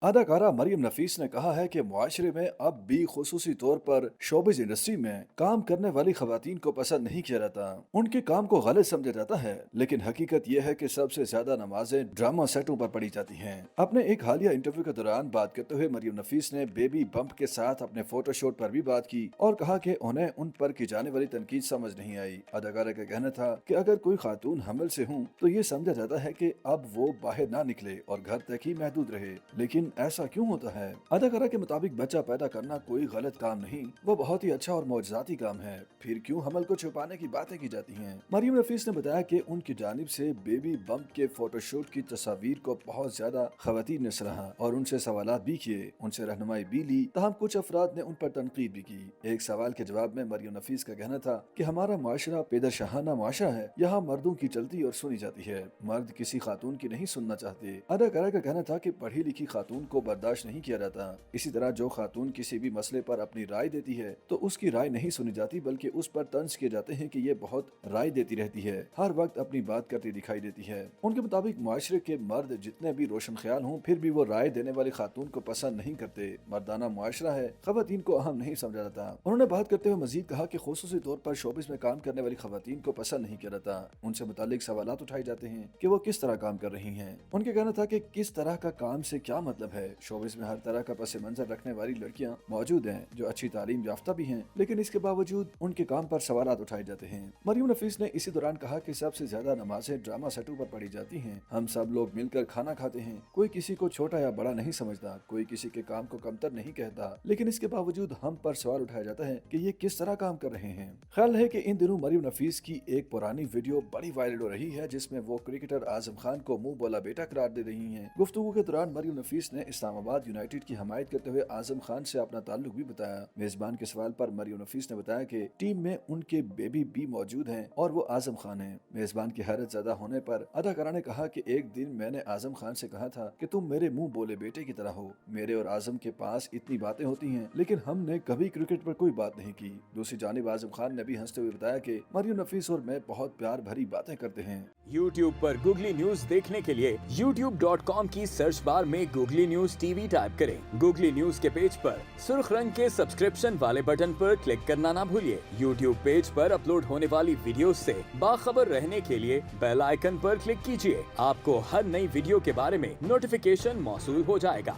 अदाकारा मरियम नफीस ने कहा है कि मुआशरे में अब भी खुसूसी तौर पर शोबिज इंडस्ट्री में काम करने वाली खवातीन को पसंद नहीं किया जाता। उनके काम को गलत समझा जाता है, लेकिन हकीकत यह है कि सबसे ज्यादा नमाजें ड्रामा सेटों पर पढ़ी जाती हैं। अपने एक हालिया इंटरव्यू के दौरान बात करते हुए मरियम नफीस ने बेबी बम्प के साथ अपने फोटोशूट पर भी बात की और कहा कि उन्हें उन पर की जाने वाली तनकीद समझ नहीं आई। अदाकारा का कहना था कि अगर कोई खातून हमल से हूँ तो ये समझा जाता है कि अब वो बाहर ना निकले और घर तक ही महदूद रहे, लेकिन ऐसा क्यों होता है? अदाकारा के मुताबिक बच्चा पैदा करना कोई गलत काम नहीं, वो बहुत ही अच्छा और मौजज़ाती काम है। फिर क्यों हमल को छुपाने की बातें की जाती हैं? मरियम नफीस ने बताया कि उनकी जानिब से बेबी बम्प के फोटोशूट की तस्वीर को बहुत ज्यादा खवातीन ने सराहा और उनसे सवालात भी किए, उनसे रहनुमाई भी ली। तहम कुछ अफराद ने उन पर तनकीद भी की। एक सवाल के जवाब में मरियम नफीस का कहना था कि हमारा मुआशरा पेदरशाहाना मुआशरा है, यहाँ मर्दों की चलती और सुनी जाती है, मर्द किसी खातून की नहीं सुनना चाहते। अदाकारा का कहना था कि पढ़ी लिखी खातून को बर्दाश्त नहीं किया जाता। इसी तरह जो खातून किसी भी मसले पर अपनी राय देती है तो उसकी राय नहीं सुनी जाती, बल्कि उस पर तंज किए जाते हैं कि ये बहुत राय देती रहती है, हर वक्त अपनी बात करती दिखाई देती है। उनके मुताबिक मुआशरे के मर्द जितने भी रोशन ख्याल हों, फिर भी वो राय देने वाली खातून को पसंद नहीं करते। मर्दाना मुआशरा है, खवातीन को अहम नहीं समझा जाता। उन्होंने बात करते हुए मजीद कहा कि खुसूसी तौर पर शोबिस में काम करने वाली खवातीन को पसंद नहीं किया जाता। उनसे मुतालिक सवालात उठाए जाते हैं कि वो किस तरह काम कर रही हैं। उनके कहना था कि किस तरह का काम से क्या मतलब है। शोबिस में हर तरह का पस मंजर रखने वाली लड़कियां मौजूद हैं जो अच्छी तालीम याफ्ता भी हैं, लेकिन इसके बावजूद उनके काम पर सवालात उठाए जाते हैं। मरियम नफीस ने इसी दौरान कहा कि सबसे ज्यादा नमाजें ड्रामा सेटों पर पढ़ी जाती हैं। हम सब लोग मिलकर खाना खाते हैं, कोई किसी को छोटा या बड़ा नहीं समझता, कोई किसी के काम को कमतर नहीं कहता, लेकिन इसके बावजूद हम पर सवाल उठाया जाता है कि ये किस तरह काम कर रहे हैं। ख्याल है कि इन दिनों मरियम नफीस की एक पुरानी वीडियो बड़ी वायरल हो रही है, जिसमें वो क्रिकेटर आजम खान को मुंह बोला बेटा करार दे रही हैं। गुफ्तगू के दौरान मरियम नफीस ने इस्लामाबाद यूनाइटेड की हमायत करते हुए आजम खान से अपना ताल्लुक भी बताया। मेजबान के सवाल पर मरियम नफीस ने बताया कि टीम में उनके बेबी भी मौजूद हैं और वो आजम खान हैं। मेजबान की हैरत ज़्यादा होने पर अदाकारा ने कहा कि एक दिन मैंने आजम खान से कहा था कि तुम मेरे मुंह बोले बेटे की तरह हो। मेरे और आजम के पास इतनी बातें होती हैं, लेकिन हमने कभी क्रिकेट पर कोई बात नहीं की। दूसरी जानिब आजम खान ने भी हंसते हुए बताया कि मरियम नफीस और मैं बहुत प्यार भरी बातें करते हैं। YouTube पर गूगली न्यूज देखने के लिए youtube.com की सर्च बार में गूगली न्यूज टीवी टाइप करें। गूगली न्यूज के पेज पर सुर्ख रंग के सब्सक्रिप्शन वाले बटन पर क्लिक करना ना भूलिए। YouTube पेज पर अपलोड होने वाली वीडियोस से बाखबर रहने के लिए बेल आइकन पर क्लिक कीजिए। आपको हर नई वीडियो के बारे में नोटिफिकेशन मौसूल हो जाएगा।